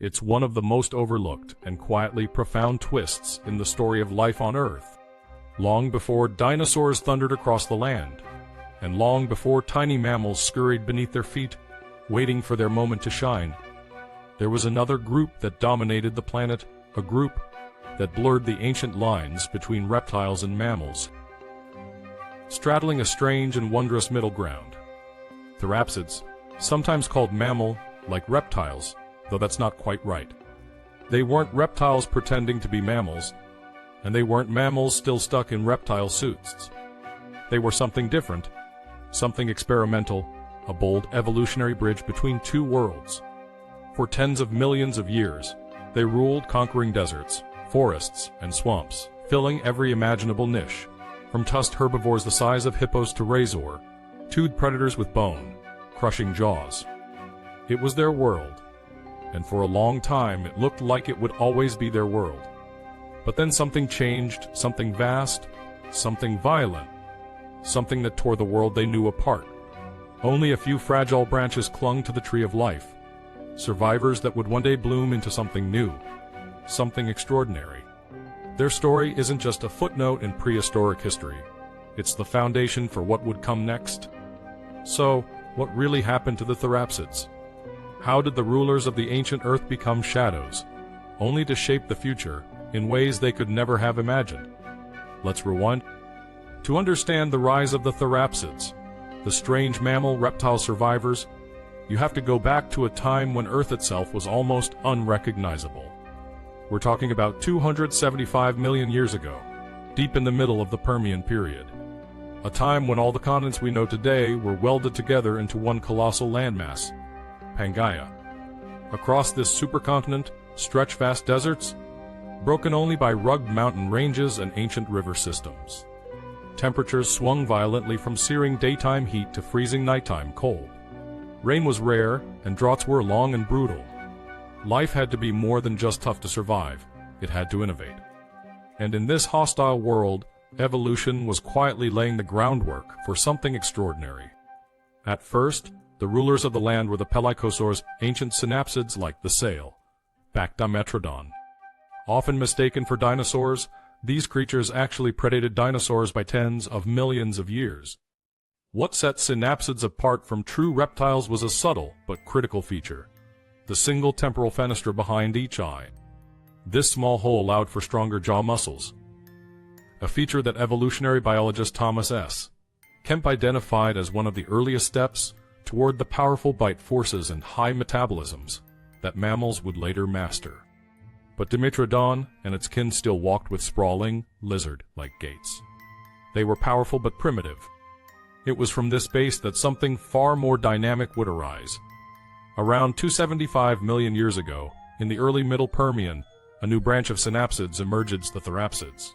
It's one of the most overlooked and quietly profound twists in the story of life on Earth. Long before dinosaurs thundered across the land, and long before tiny mammals scurried beneath their feet, waiting for their moment to shine, there was another group that dominated the planet, a group that blurred the ancient lines between reptiles and mammals, straddling a strange and wondrous middle ground. Synapsids, sometimes called mammal-like reptiles, though that's not quite right. They weren't reptiles pretending to be mammals, and they weren't mammals still stuck in reptile suits. They were something different, something experimental, a bold evolutionary bridge between two worlds. For tens of millions of years, they ruled, conquering deserts, forests, and swamps, filling every imaginable niche, from tusked herbivores the size of hippos to razor-toothed predators with bone-crushing jaws. It was their world, and for a long time it looked like it would always be their world. But then something changed, something vast, something violent, something that tore the world they knew apart. Only a few fragile branches clung to the tree of life, survivors that would one day bloom into something new, something extraordinary. Their story isn't just a footnote in prehistoric history, it's the foundation for what would come next. So, what really happened to the Synapsids? How did the rulers of the ancient Earth become shadows, only to shape the future in ways they could never have imagined? Let's rewind. To understand the rise of the Synapsids, the strange mammal-reptile survivors, you have to go back to a time when Earth itself was almost unrecognizable. We're talking about 275 million years ago, deep in the middle of the Permian period. A time when all the continents we know today were welded together into one colossal landmass, Pangaea. Across this supercontinent stretch vast deserts, broken only by rugged mountain ranges and ancient river systems. Temperatures swung violently from searing daytime heat to freezing nighttime cold. Rain was rare, and droughts were long and brutal. Life had to be more than just tough to survive, it had to innovate. And in this hostile world, evolution was quietly laying the groundwork for something extraordinary. At first, the rulers of the land were the pelycosaurs, ancient synapsids like the sail, Bacdimetrodon. Often mistaken for dinosaurs, these creatures actually predated dinosaurs by tens of millions of years. What set synapsids apart from true reptiles was a subtle but critical feature: the single temporal fenestra behind each eye. This small hole allowed for stronger jaw muscles, a feature that evolutionary biologist Thomas S. Kemp identified as one of the earliest steps toward the powerful bite forces and high metabolisms that mammals would later master. But Dimetrodon and its kin still walked with sprawling, lizard-like gaits. They were powerful but primitive. It was from this base that something far more dynamic would arise. Around 275 million years ago, in the early Middle Permian, a new branch of synapsids emerged, the Synapsids.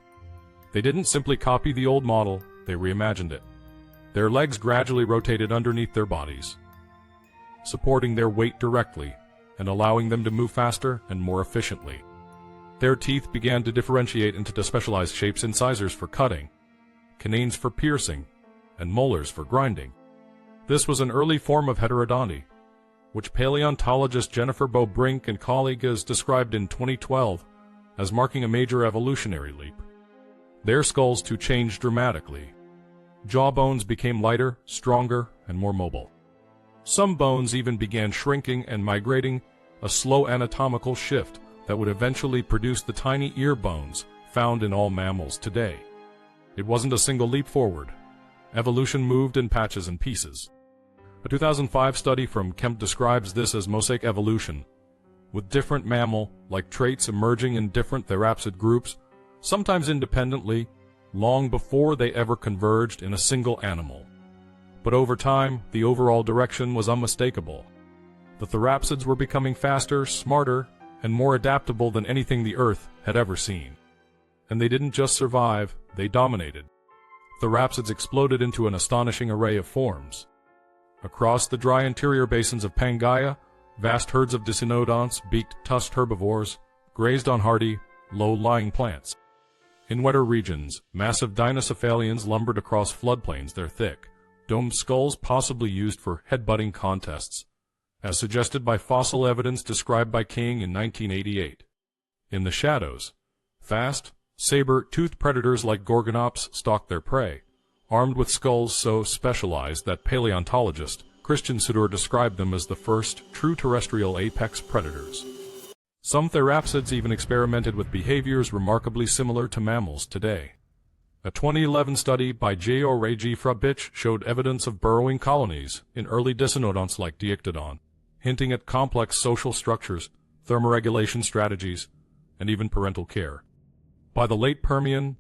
They didn't simply copy the old model, they reimagined it. Their legs gradually rotated underneath their bodies, supporting their weight directly and allowing them to move faster and more efficiently. Their teeth began to differentiate into specialized shapes: incisors for cutting, canines for piercing, and molars for grinding. This was an early form of heterodonty, which paleontologist Jennifer Bobrink and colleagues described in 2012 as marking a major evolutionary leap. Their skulls too changed dramatically. Jaw bones became lighter, stronger, and more mobile. Some bones even began shrinking and migrating, a slow anatomical shift that would eventually produce the tiny ear bones found in all mammals today. It wasn't a single leap forward. Evolution moved in patches and pieces. A 2005 study from Kemp describes this as mosaic evolution, with different mammal-like traits emerging in different therapsid groups, sometimes independently, long before they ever converged in a single animal. But over time, the overall direction was unmistakable. The Synapsids were becoming faster, smarter, and more adaptable than anything the Earth had ever seen. And they didn't just survive, they dominated. Synapsids exploded into an astonishing array of forms. Across the dry interior basins of Pangaea, vast herds of Dicynodonts, beaked, tusked herbivores, grazed on hardy, low-lying plants. In wetter regions, massive dinocephalians lumbered across floodplains, their thick, domed skulls possibly used for head-butting contests, as suggested by fossil evidence described by King in 1988. In the shadows, fast, saber-toothed predators like gorgonops stalked their prey, armed with skulls so specialized that paleontologist Christian Sudur described them as the first true terrestrial apex predators. Some therapsids even experimented with behaviors remarkably similar to mammals today. A 2011 study by Georgi Frabich showed evidence of burrowing colonies in early dicynodonts like Diictodon, hinting at complex social structures, thermoregulation strategies, and even parental care. By the late Permian,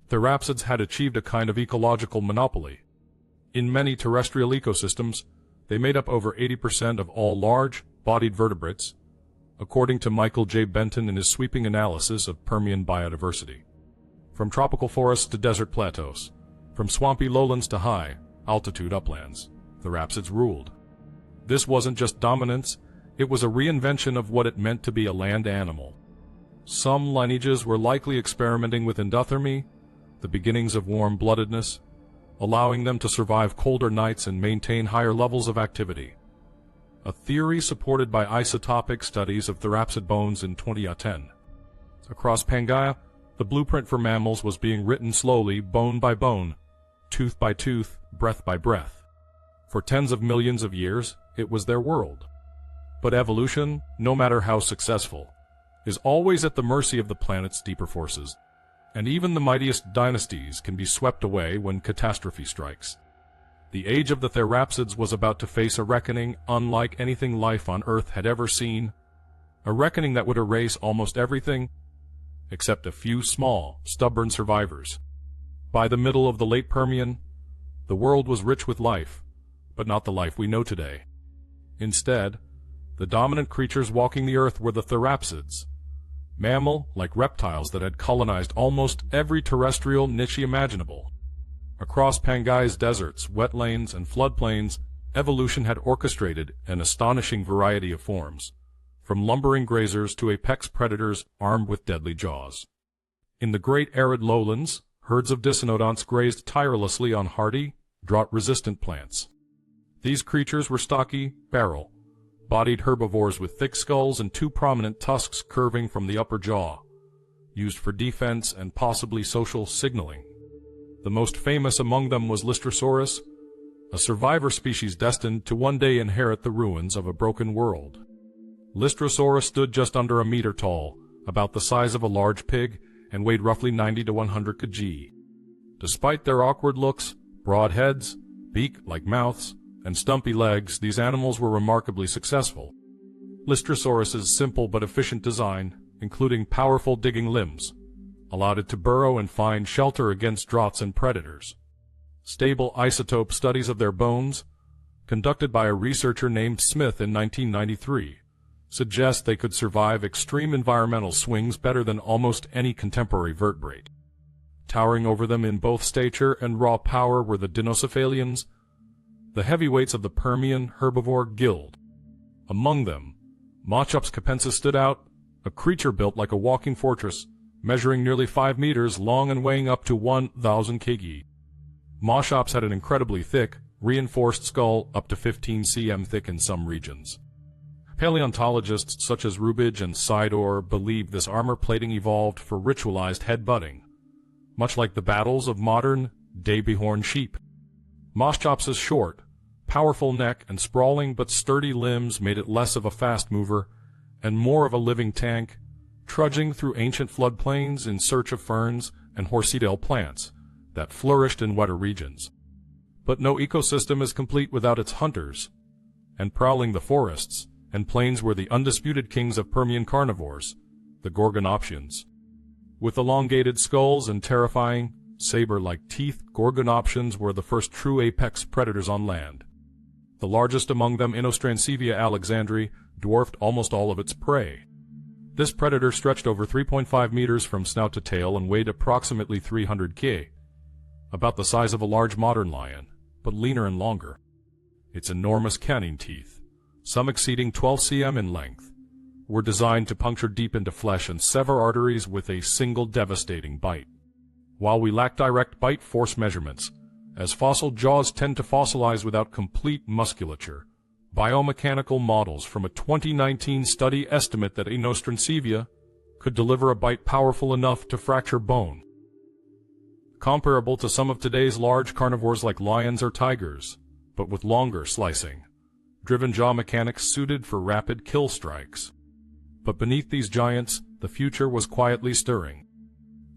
therapsids had achieved a kind of ecological monopoly. In many terrestrial ecosystems, they made up over 80% of all large-bodied vertebrates, according to Michael J. Benton in his sweeping analysis of Permian biodiversity. From tropical forests to desert plateaus, from swampy lowlands to high-altitude uplands, therapsids ruled. This wasn't just dominance, it was a reinvention of what it meant to be a land animal. Some lineages were likely experimenting with endothermy, the beginnings of warm-bloodedness, allowing them to survive colder nights and maintain higher levels of activity. A theory supported by isotopic studies of therapsid bones in 2010. Across Pangaea, the blueprint for mammals was being written slowly, bone by bone, tooth by tooth, breath by breath. For tens of millions of years, it was their world. But evolution, no matter how successful, is always at the mercy of the planet's deeper forces. And even the mightiest dynasties can be swept away when catastrophe strikes. The age of the therapsids was about to face a reckoning unlike anything life on Earth had ever seen, a reckoning that would erase almost everything except a few small, stubborn survivors. By the middle of the late Permian, the world was rich with life, but not the life we know today. Instead, the dominant creatures walking the Earth were the therapsids, mammal-like reptiles that had colonized almost every terrestrial niche imaginable. Across Pangaea's deserts, wetlands, and floodplains, evolution had orchestrated an astonishing variety of forms, from lumbering grazers to apex predators armed with deadly jaws. In the great arid lowlands, herds of dicynodonts grazed tirelessly on hardy, drought-resistant plants. These creatures were stocky, barrel-bodied herbivores with thick skulls and two prominent tusks curving from the upper jaw, used for defense and possibly social signaling. The most famous among them was Lystrosaurus, a survivor species destined to one day inherit the ruins of a broken world. Lystrosaurus stood just under a meter tall, about the size of a large pig, and weighed roughly 90 to 100 kg. Despite their awkward looks, broad heads, beak like mouths, and stumpy legs, these animals were remarkably successful. Lystrosaurus's simple but efficient design, including powerful digging limbs, allowed it to burrow and find shelter against droughts and predators. Stable isotope studies of their bones, conducted by a researcher named Smith in 1993, suggest they could survive extreme environmental swings better than almost any contemporary vertebrate. Towering over them in both stature and raw power were the dinocephalians, the heavyweights of the Permian herbivore guild. Among them, Machops capensis stood out, a creature built like a walking fortress, measuring nearly 5 meters long and weighing up to 1,000 kg. Machops had an incredibly thick, reinforced skull up to 15 cm thick in some regions. Paleontologists such as Rubidge and Sidor believe this armor plating evolved for ritualized headbutting, much like the battles of modern day-behorn sheep. Machops' short, powerful neck and sprawling but sturdy limbs made it less of a fast mover and more of a living tank, trudging through ancient floodplains in search of ferns and horseedale plants that flourished in wetter regions. But no ecosystem is complete without its hunters, and prowling the forests and plains were the undisputed kings of Permian carnivores, the Gorgonopsians. With elongated skulls and terrifying, saber-like teeth, Gorgonopsians were the first true apex predators on land. The largest among them, Inostrancevia alexandri, dwarfed almost all of its prey. This predator stretched over 3.5 meters from snout to tail and weighed approximately 300 kg, about the size of a large modern lion, but leaner and longer. Its enormous canine teeth, some exceeding 12 cm in length, were designed to puncture deep into flesh and sever arteries with a single devastating bite. While we lack direct bite force measurements, as fossil jaws tend to fossilize without complete musculature, Biomechanical models from a 2019 study estimate that Inostrancevia could deliver a bite powerful enough to fracture bone, comparable to some of today's large carnivores like lions or tigers, but with longer slicing, driven jaw mechanics suited for rapid kill strikes. But beneath these giants, the future was quietly stirring.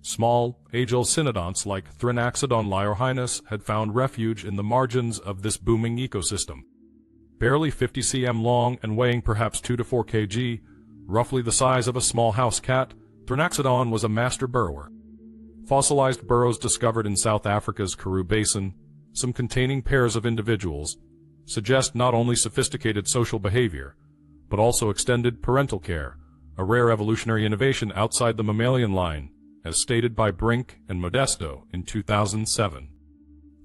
Small, agile cynodonts like Transitional Lyorhinus had found refuge in the margins of this booming ecosystem. Barely 50 cm long and weighing perhaps 2 to 4 kg, roughly the size of a small house cat, Transitional was a master burrower. Fossilized burrows discovered in South Africa's Karoo Basin, some containing pairs of individuals, suggest not only sophisticated social behavior, but also extended parental care, a rare evolutionary innovation outside the mammalian line, as stated by Brink and Modesto in 2007.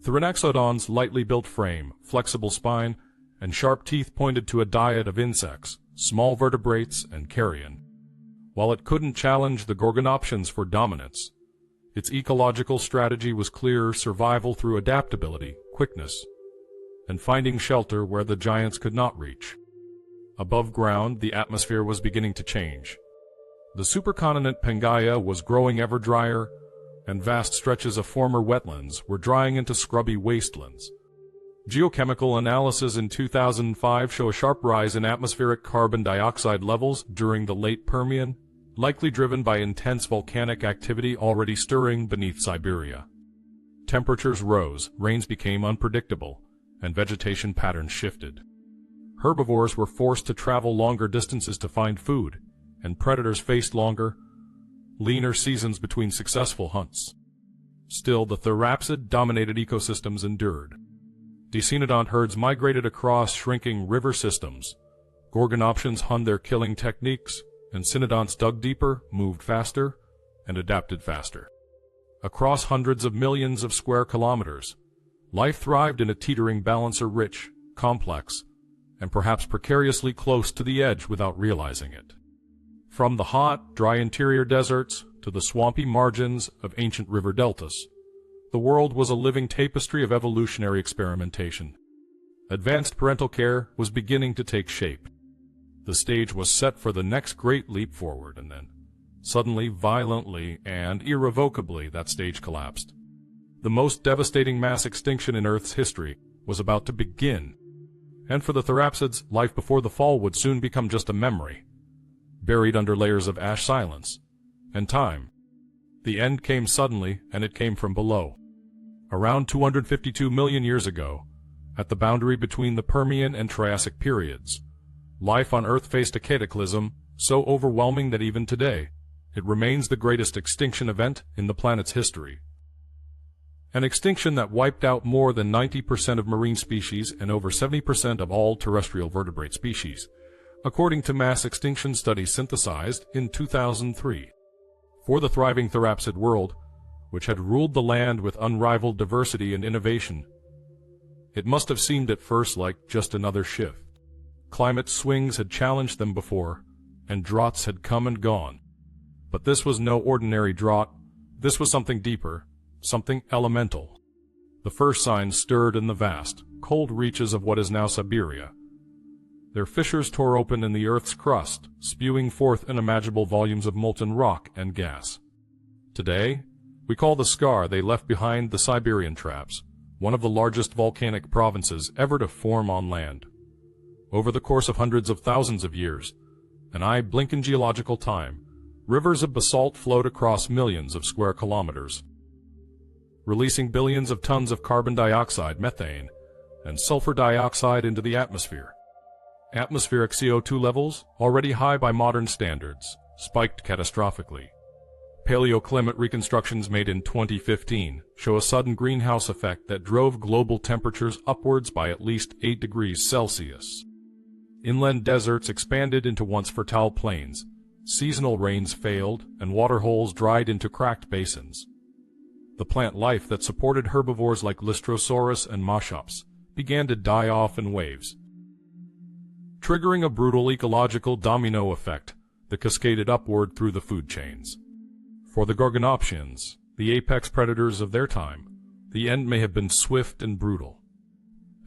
Transition's lightly built frame, flexible spine, and sharp teeth pointed to a diet of insects, small vertebrates, and carrion. While it couldn't challenge the Gorgonopsians for dominance, its ecological strategy was clear: survival through adaptability, quickness, and finding shelter where the giants could not reach. Above ground, the atmosphere was beginning to change. The supercontinent Pangaea was growing ever drier, and vast stretches of former wetlands were drying into scrubby wastelands. Geochemical analysis in 2005 show a sharp rise in atmospheric carbon dioxide levels during the late Permian, likely driven by intense volcanic activity already stirring beneath Siberia. Temperatures rose, rains became unpredictable, and vegetation patterns shifted. Herbivores were forced to travel longer distances to find food, and predators faced longer, leaner seasons between successful hunts. Still, the therapsid-dominated ecosystems endured. Decenodont herds migrated across shrinking river systems. Gorgonopsians honed their killing techniques, and cynodonts dug deeper, moved faster, and adapted faster. Across hundreds of millions of square kilometers, life thrived in a teetering balancer, rich, complex, and perhaps precariously close to the edge without realizing it. From the hot, dry interior deserts to the swampy margins of ancient river deltas, the world was a living tapestry of evolutionary experimentation. Advanced parental care was beginning to take shape. The stage was set for the next great leap forward, and then, suddenly, violently, and irrevocably, that stage collapsed. The most devastating mass extinction in Earth's history was about to begin, and for the therapsids, life before the fall would soon become just a memory, buried under layers of ash silence and time. The end came suddenly, and it came from below. Around 252 million years ago, at the boundary between the Permian and Triassic periods, life on Earth faced a cataclysm so overwhelming that even today, it remains the greatest extinction event in the planet's history. An extinction that wiped out more than 90% of marine species and over 70% of all terrestrial vertebrate species, according to mass extinction studies synthesized in 2003. For the thriving therapsid world, which had ruled the land with unrivaled diversity and innovation, it must have seemed at first like just another shift. Climate swings had challenged them before, and droughts had come and gone. But this was no ordinary drought. This was something deeper, something elemental. The first signs stirred in the vast, cold reaches of what is now Siberia. Their fissures tore open in the Earth's crust, spewing forth unimaginable volumes of molten rock and gas. Today, we call the scar they left behind the Siberian Traps, one of the largest volcanic provinces ever to form on land. Over the course of hundreds of thousands of years, an eye blink in geological time, rivers of basalt flowed across millions of square kilometers, releasing billions of tons of carbon dioxide, methane, and sulfur dioxide into the atmosphere. Atmospheric CO2 levels, already high by modern standards, spiked catastrophically. Paleoclimate reconstructions made in 2015 show a sudden greenhouse effect that drove global temperatures upwards by at least 8 degrees Celsius. Inland deserts expanded into once fertile plains, seasonal rains failed, and water holes dried into cracked basins. The plant life that supported herbivores like Lystrosaurus and Moschops began to die off in waves, triggering a brutal ecological domino effect that cascaded upward through the food chains. For the Gorgonopsians, the apex predators of their time, the end may have been swift and brutal.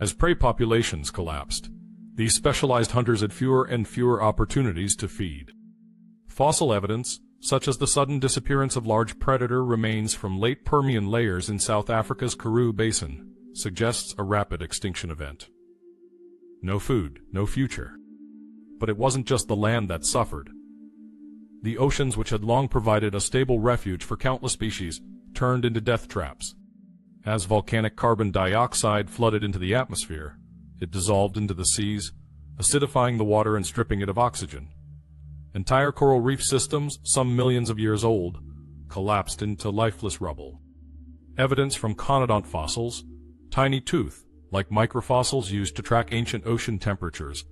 As prey populations collapsed, These specialized hunters had fewer and fewer opportunities to feed. Fossil evidence, such as the sudden disappearance of large predator remains from late Permian layers in South Africa's Karoo Basin, suggests a rapid extinction event. No food, no future. But it wasn't just the land that suffered. The oceans, which had long provided a stable refuge for countless species, turned into death traps. As volcanic carbon dioxide flooded into the atmosphere, it dissolved into the seas, acidifying the water and stripping it of oxygen. Entire coral reef systems, some millions of years old, collapsed into lifeless rubble. Evidence from conodont fossils, tiny tooth, like microfossils used to track ancient ocean temperatures,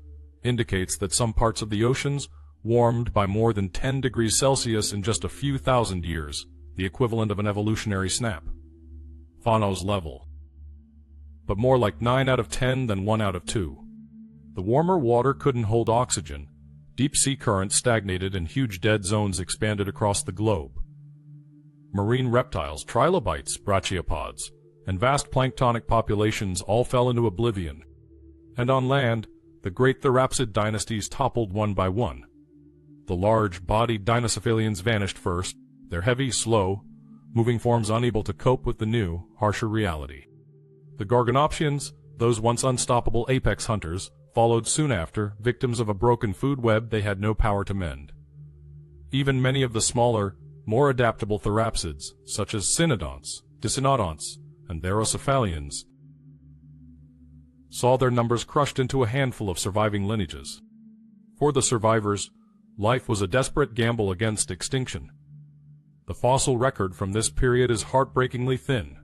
indicates that some parts of the oceans warmed by more than 10 degrees Celsius in just a few thousand years, the equivalent of an evolutionary snap. Fauna's level. But more like 9 out of 10 than 1 out of 2. The warmer water couldn't hold oxygen. Deep sea currents stagnated and huge dead zones expanded across the globe. Marine reptiles, trilobites, brachiopods, and vast planktonic populations all fell into oblivion. And on land, the great Therapsid dynasties toppled one by one. The large-bodied Dinocephalians vanished first, their heavy, slow, moving forms unable to cope with the new, harsher reality. The Garganopsians, those once unstoppable apex hunters, followed soon after, victims of a broken food web they had no power to mend. Even many of the smaller, more adaptable therapsids, such as cynodonts, dicynodonts, and therocephalians, saw their numbers crushed into a handful of surviving lineages. For the survivors, life was a desperate gamble against extinction. The fossil record from this period is heartbreakingly thin.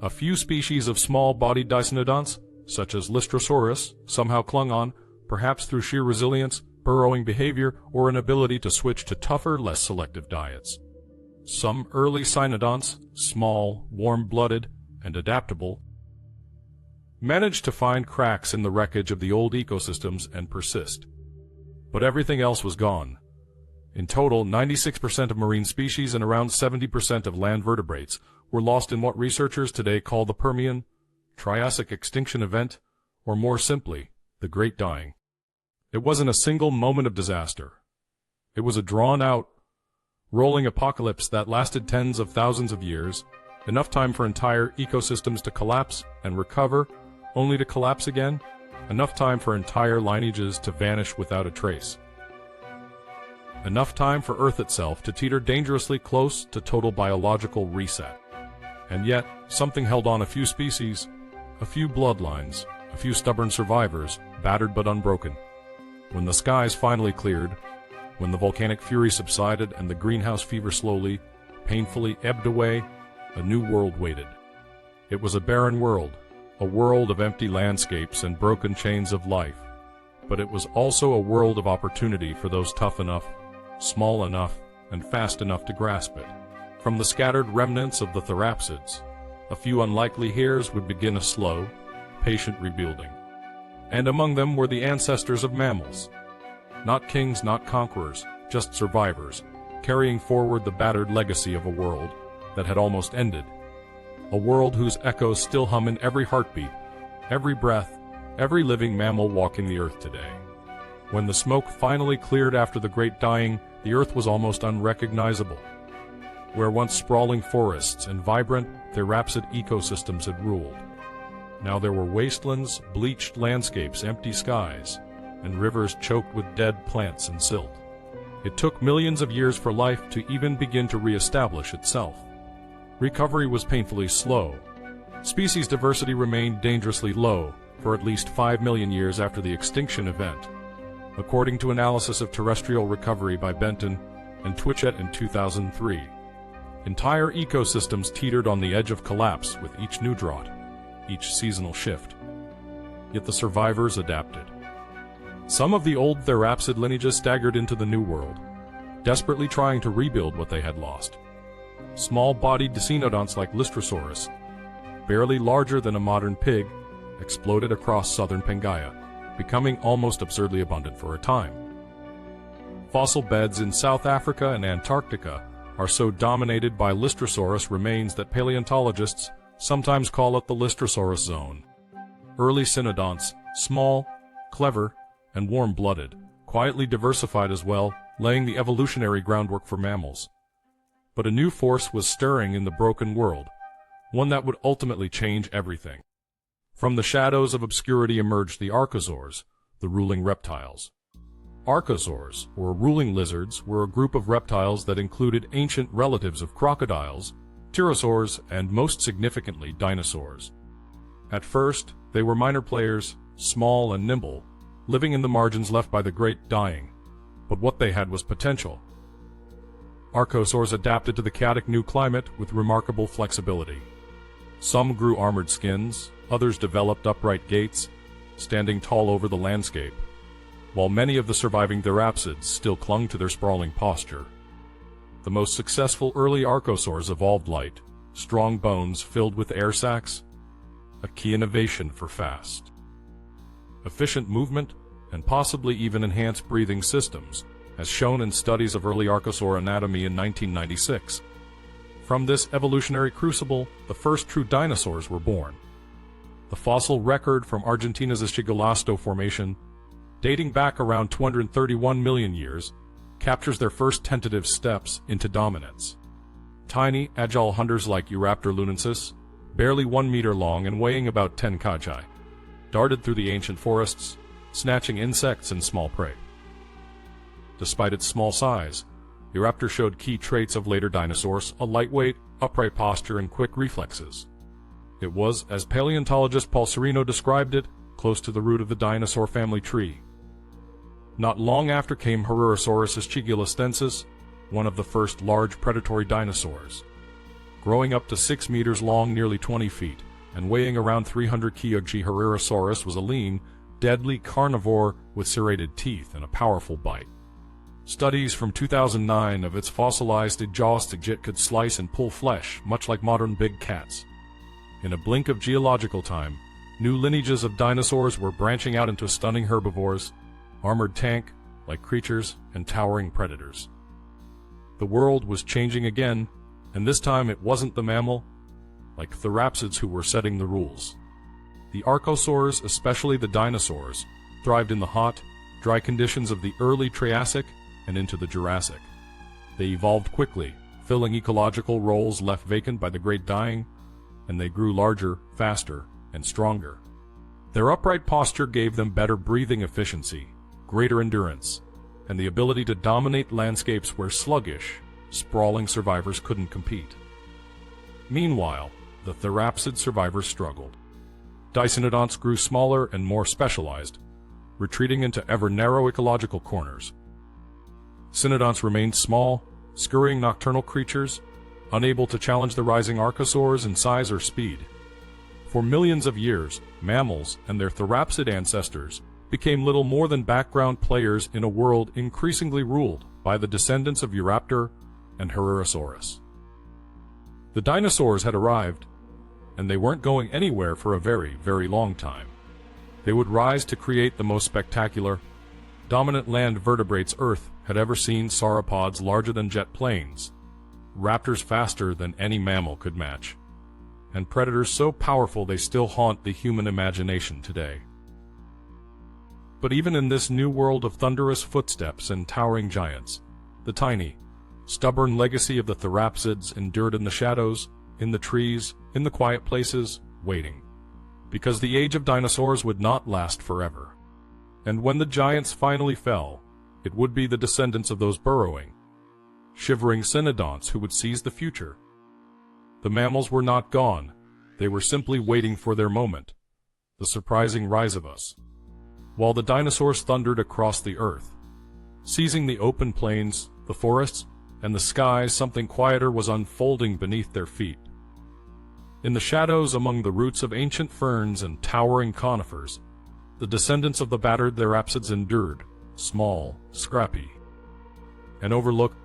A few species of small-bodied dicynodonts, such as Lystrosaurus, somehow clung on, perhaps through sheer resilience, burrowing behavior, or an ability to switch to tougher, less selective diets. Some early cynodonts, small, warm-blooded, and adaptable, managed to find cracks in the wreckage of the old ecosystems and persist. But everything else was gone. In total, 96% of marine species and around 70% of land vertebrates were lost in what researchers today call the Permian Triassic extinction event, or more simply, the Great Dying. It wasn't a single moment of disaster. It was a drawn-out, rolling apocalypse that lasted tens of thousands of years, enough time for entire ecosystems to collapse and recover, only to collapse again, enough time for entire lineages to vanish without a trace. Enough time for Earth itself to teeter dangerously close to total biological reset. And yet, something held on a few species, a few bloodlines, a few stubborn survivors, battered but unbroken. When the skies finally cleared, when the volcanic fury subsided and the greenhouse fever slowly, painfully ebbed away, a new world waited. It was a barren world, a world of empty landscapes and broken chains of life. But it was also a world of opportunity for those tough enough, small enough, and fast enough to grasp it. From the scattered remnants of the Therapsids, a few unlikely hairs would begin a slow, patient rebuilding. And among them were the ancestors of mammals. Not kings, not conquerors, just survivors, carrying forward the battered legacy of a world that had almost ended. A world whose echoes still hum in every heartbeat, every breath, every living mammal walking the earth today. When the smoke finally cleared after the Great Dying, the earth was almost unrecognizable. Where once sprawling forests and vibrant, therapsid ecosystems had ruled, now there were wastelands, bleached landscapes, empty skies, and rivers choked with dead plants and silt. It took millions of years for life to even begin to reestablish itself. Recovery was painfully slow. Species diversity remained dangerously low for at least 5 million years after the extinction event, according to analysis of terrestrial recovery by Benton and Twitchett in 2003. Entire ecosystems teetered on the edge of collapse with each new drought, each seasonal shift. Yet the survivors adapted. Some of the old Therapsid lineages staggered into the New World, desperately trying to rebuild what they had lost. Small-bodied dicynodonts like Lystrosaurus, barely larger than a modern pig, exploded across southern Pangaea, becoming almost absurdly abundant for a time. Fossil beds in South Africa and Antarctica are so dominated by Lystrosaurus remains that paleontologists sometimes call it the Lystrosaurus zone. Early cynodonts, small, clever, and warm-blooded, quietly diversified as well, laying the evolutionary groundwork for mammals. But a new force was stirring in the broken world, one that would ultimately change everything. From the shadows of obscurity emerged the archosaurs, the ruling reptiles. Archosaurs, or ruling lizards, were a group of reptiles that included ancient relatives of crocodiles, pterosaurs, and most significantly, dinosaurs. At first, they were minor players, small and nimble, living in the margins left by the great dying. But what they had was potential. Archosaurs adapted to the chaotic new climate with remarkable flexibility. Some grew armored skins, others developed upright gaits, standing tall over the landscape, while many of the surviving Synapsids still clung to their sprawling posture. The most successful early archosaurs evolved light, strong bones filled with air sacs, a key innovation for fast, efficient movement, and possibly even enhanced breathing systems, as shown in studies of early archosaur anatomy in 1996. From this evolutionary crucible, the first true dinosaurs were born. The fossil record from Argentina's Chicolasto Formation, dating back around 231 million years, captures their first tentative steps into dominance. Tiny, agile hunters like Euraptor lunensis, barely 1 meter long and weighing about 10 kg, darted through the ancient forests, snatching insects and small prey. Despite its small size, Euraptor showed key traits of later dinosaurs: a lightweight, upright posture, and quick reflexes. It was, as paleontologist Paul Sereno described it, close to the root of the dinosaur family tree. Not long after came Herurosaurus aeschigilastensis, one of the first large predatory dinosaurs. Growing up to 6 meters long, nearly 20 feet, and weighing around 300 kg, Herurosaurus was a lean, deadly carnivore with serrated teeth and a powerful bite. Studies from 2009 of its fossilized jaw could slice and pull flesh, much like modern big cats. In a blink of geological time, new lineages of dinosaurs were branching out into stunning herbivores, armored tank-like creatures, and towering predators. The world was changing again, and this time it wasn't the mammal-like Synapsids who were setting the rules. The archosaurs, especially the dinosaurs, thrived in the hot, dry conditions of the early Triassic and into the Jurassic. They evolved quickly, filling ecological roles left vacant by the Great Dying, and they grew larger, faster, and stronger. Their upright posture gave them better breathing efficiency, greater endurance, and the ability to dominate landscapes where sluggish, sprawling survivors couldn't compete. Meanwhile, the Synapsid survivors struggled. Dicynodonts grew smaller and more specialized, retreating into ever-narrow ecological corners. Cynodonts remained small, scurrying nocturnal creatures, unable to challenge the rising archosaurs in size or speed. For millions of years, mammals and their Synapsid ancestors became little more than background players in a world increasingly ruled by the descendants of Euraptor and Herurosaurus. The dinosaurs had arrived, and they weren't going anywhere for a very, very long time. They would rise to create the most spectacular, dominant land vertebrates Earth had ever seen: sauropods larger than jet planes, raptors faster than any mammal could match, and predators so powerful they still haunt the human imagination today. But even in this new world of thunderous footsteps and towering giants, the tiny, stubborn legacy of the Synapsids endured in the shadows, in the trees, in the quiet places, waiting. Because the age of dinosaurs would not last forever. And when the giants finally fell, it would be the descendants of those burrowing, shivering cynodonts who would seize the future. The mammals were not gone, they were simply waiting for their moment, the surprising rise of us. While the dinosaurs thundered across the earth, seizing the open plains, the forests, and the skies, something quieter was unfolding beneath their feet. In the shadows among the roots of ancient ferns and towering conifers, the descendants of the battered Synapsids endured, small, scrappy, and overlooked.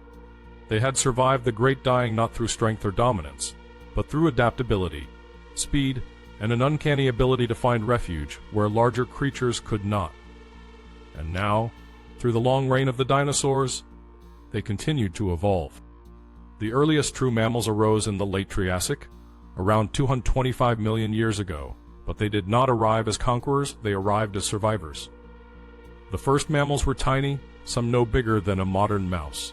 They had survived the Great Dying not through strength or dominance, but through adaptability, speed, and an uncanny ability to find refuge where larger creatures could not. And now, through the long reign of the dinosaurs, they continued to evolve. The earliest true mammals arose in the late Triassic, around 225 million years ago, but they did not arrive as conquerors, they arrived as survivors. The first mammals were tiny, some no bigger than a modern mouse.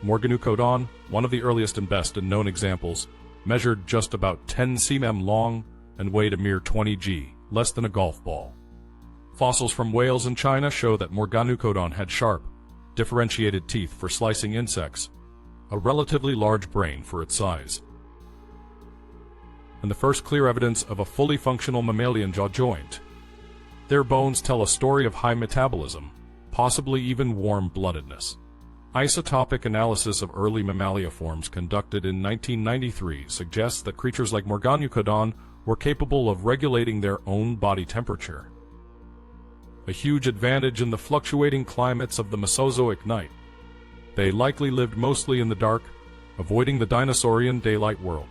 Morganeucodon, one of the earliest and best known examples, measured just about 10 cm long and weighed a mere 20 g, less than a golf ball. Fossils from whales in China show that Morganeucodon had sharp, differentiated teeth for slicing insects, a relatively large brain for its size, and the first clear evidence of a fully functional mammalian jaw joint. Their bones tell a story of high metabolism, possibly even warm-bloodedness. Isotopic analysis of early mammalia forms conducted in 1993 suggests that creatures like Morganeucodon were capable of regulating their own body temperature, a huge advantage in the fluctuating climates of the Mesozoic night. They likely lived mostly in the dark, avoiding the dinosaurian daylight world.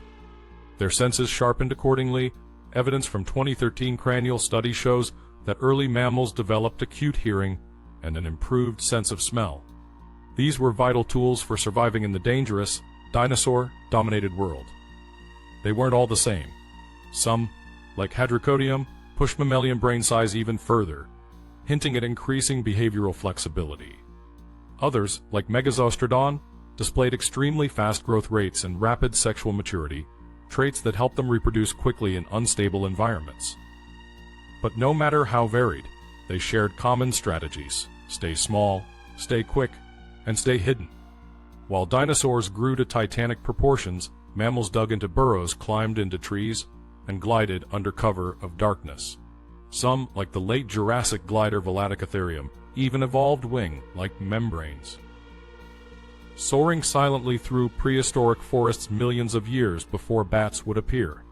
Their senses sharpened accordingly. Evidence from 2013 cranial study shows that early mammals developed acute hearing and an improved sense of smell. These were vital tools for surviving in the dangerous, dinosaur-dominated world. They weren't all the same. Some, like Hadrocodium, pushed mammalian brain size even further, hinting at increasing behavioral flexibility. Others, like Megazostrodon, displayed extremely fast growth rates and rapid sexual maturity, traits that help them reproduce quickly in unstable environments. But no matter how varied, they shared common strategies: stay small, stay quick, and stay hidden. While dinosaurs grew to titanic proportions, mammals dug into burrows, climbed into trees, and glided under cover of darkness. Some, like the late Jurassic glider Veladicitherium, even evolved wing-like membranes, soaring silently through prehistoric forests millions of years before bats would appear.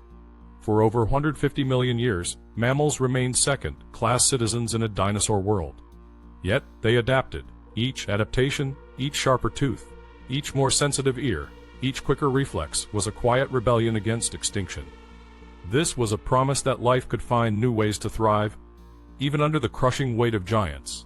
For over 150 million years, mammals remained second-class citizens in a dinosaur world. Yet they adapted. Each adaptation, each sharper tooth, each more sensitive ear, each quicker reflex was a quiet rebellion against extinction. This was a promise that life could find new ways to thrive, even under the crushing weight of giants.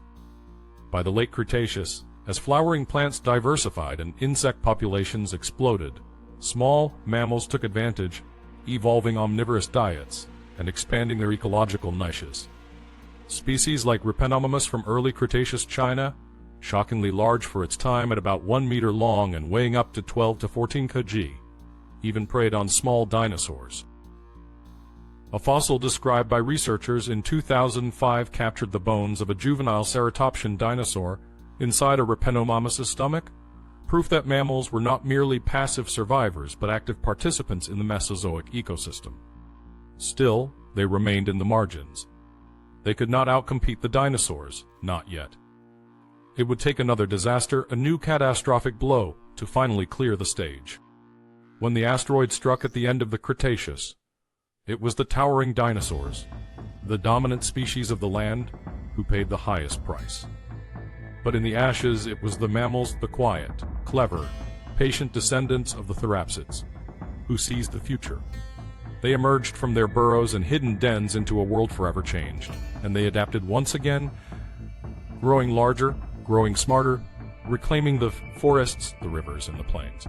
By the late Cretaceous, as flowering plants diversified and insect populations exploded, small mammals took advantage, evolving omnivorous diets and expanding their ecological niches. Species like Repenomamus from early Cretaceous China, shockingly large for its time at about 1 meter long and weighing up to 12 to 14 kg, even preyed on small dinosaurs. A fossil described by researchers in 2005 captured the bones of a juvenile ceratopsian dinosaur inside a Repenomamus' stomach, proof that mammals were not merely passive survivors but active participants in the Mesozoic ecosystem. Still, they remained in the margins. They could not outcompete the dinosaurs, not yet. It would take another disaster, a new catastrophic blow, to finally clear the stage. When the asteroid struck at the end of the Cretaceous, it was the towering dinosaurs, the dominant species of the land, who paid the highest price. But in the ashes, it was the mammals, the quiet, clever, patient descendants of the Synapsids, who seized the future. They emerged from their burrows and hidden dens into a world forever changed, and they adapted once again, growing larger, growing smarter, reclaiming the forests, the rivers, and the plains.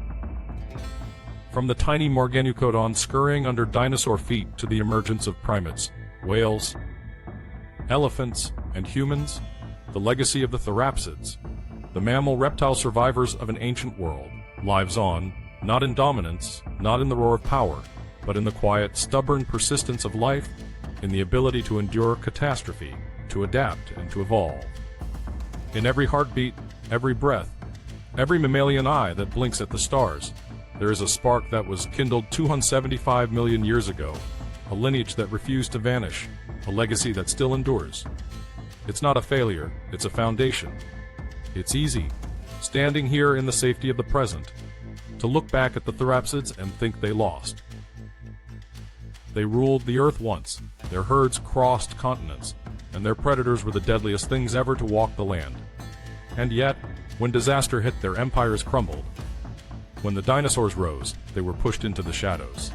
From the tiny Morganeucodon scurrying under dinosaur feet to the emergence of primates, whales, elephants, and humans, the legacy of the Synapsids, the mammal-reptile survivors of an ancient world, lives on, not in dominance, not in the roar of power, but in the quiet, stubborn persistence of life, in the ability to endure catastrophe, to adapt, and to evolve. In every heartbeat, every breath, every mammalian eye that blinks at the stars, there is a spark that was kindled 275 million years ago, a lineage that refused to vanish, a legacy that still endures. It's not a failure, it's a foundation. It's easy, standing here in the safety of the present, to look back at the Synapsids and think they lost. They ruled the earth once, their herds crossed continents, and their predators were the deadliest things ever to walk the land. And yet, when disaster hit, their empires crumbled. When the dinosaurs rose, they were pushed into the shadows.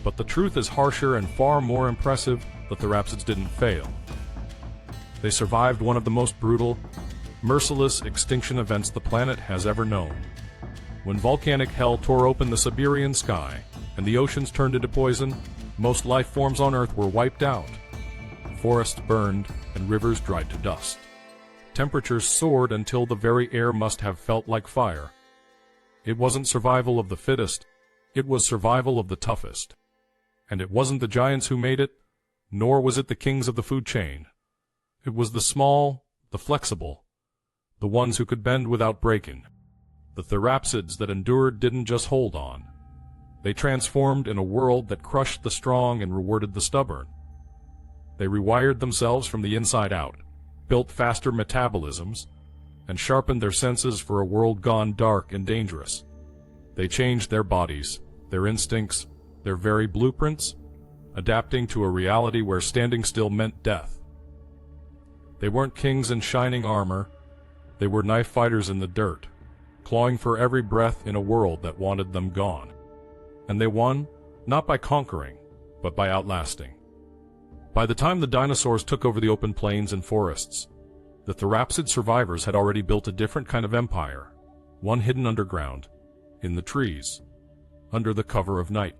But the truth is harsher and far more impressive. The Synapsids didn't fail. They survived one of the most brutal, merciless extinction events the planet has ever known. When volcanic hell tore open the Siberian sky and the oceans turned into poison, most life forms on Earth were wiped out. Forests burned and rivers dried to dust. temperatures soared until the very air must have felt like fire. It wasn't survival of the fittest, it was survival of the toughest. And it wasn't the giants who made it, nor was it the kings of the food chain. It was the small, the flexible, the ones who could bend without breaking. The Synapsids that endured didn't just hold on. They transformed in a world that crushed the strong and rewarded the stubborn. They rewired themselves from the inside out, built faster metabolisms, and sharpened their senses for a world gone dark and dangerous. They changed their bodies, their instincts, their very blueprints, adapting to a reality where standing still meant death. They weren't kings in shining armor, they were knife fighters in the dirt, clawing for every breath in a world that wanted them gone. And they won, not by conquering, but by outlasting. By the time the dinosaurs took over the open plains and forests, the Synapsid survivors had already built a different kind of empire, one hidden underground, in the trees, under the cover of night.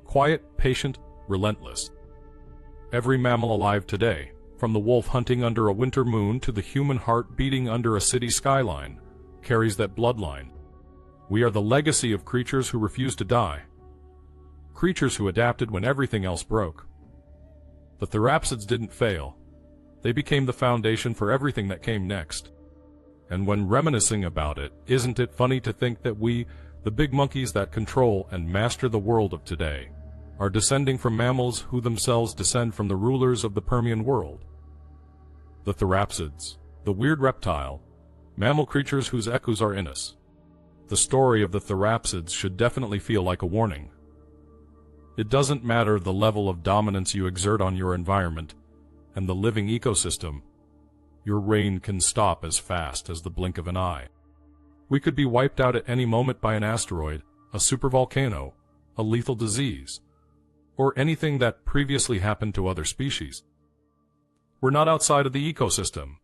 Quiet, patient, relentless. Every mammal alive today, from the wolf hunting under a winter moon to the human heart beating under a city skyline, carries that bloodline. We are the legacy of creatures who refused to die. Creatures who adapted when everything else broke. The Synapsids didn't fail. They became the foundation for everything that came next. And when reminiscing about it, isn't it funny to think that we, the big monkeys that control and master the world of today, are descending from mammals who themselves descend from the rulers of the Permian world? The Synapsids, the weird reptile, mammal creatures whose echoes are in us. The story of the Synapsids should definitely feel like a warning. It doesn't matter the level of dominance you exert on your environment and the living ecosystem, your reign can stop as fast as the blink of an eye. We could be wiped out at any moment by an asteroid, a supervolcano, a lethal disease, or anything that previously happened to other species. We're not outside of the ecosystem.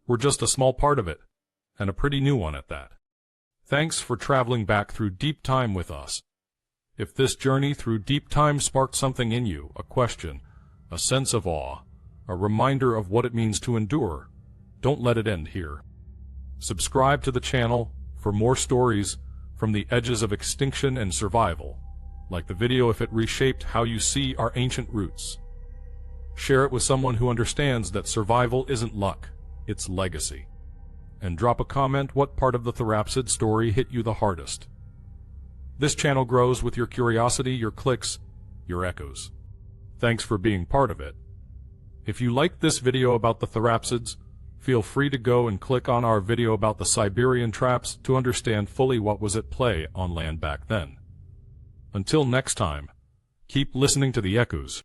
We're just a small part of it, and a pretty new one at that. Thanks for traveling back through deep time with us. If this journey through deep time sparked something in you, a question, a sense of awe, a reminder of what it means to endure, don't let it end here. Subscribe to the channel for more stories from the edges of extinction and survival. Like the video if it reshaped how you see our ancient roots. Share it with someone who understands that survival isn't luck, it's legacy. And drop a comment what part of the Synapsid story hit you the hardest. This channel grows with your curiosity, your clicks, your echoes. Thanks for being part of it. If you liked this video about the Synapsids, feel free to go and click on our video about the Siberian traps to understand fully what was at play on land back then. Until next time, keep listening to the echoes.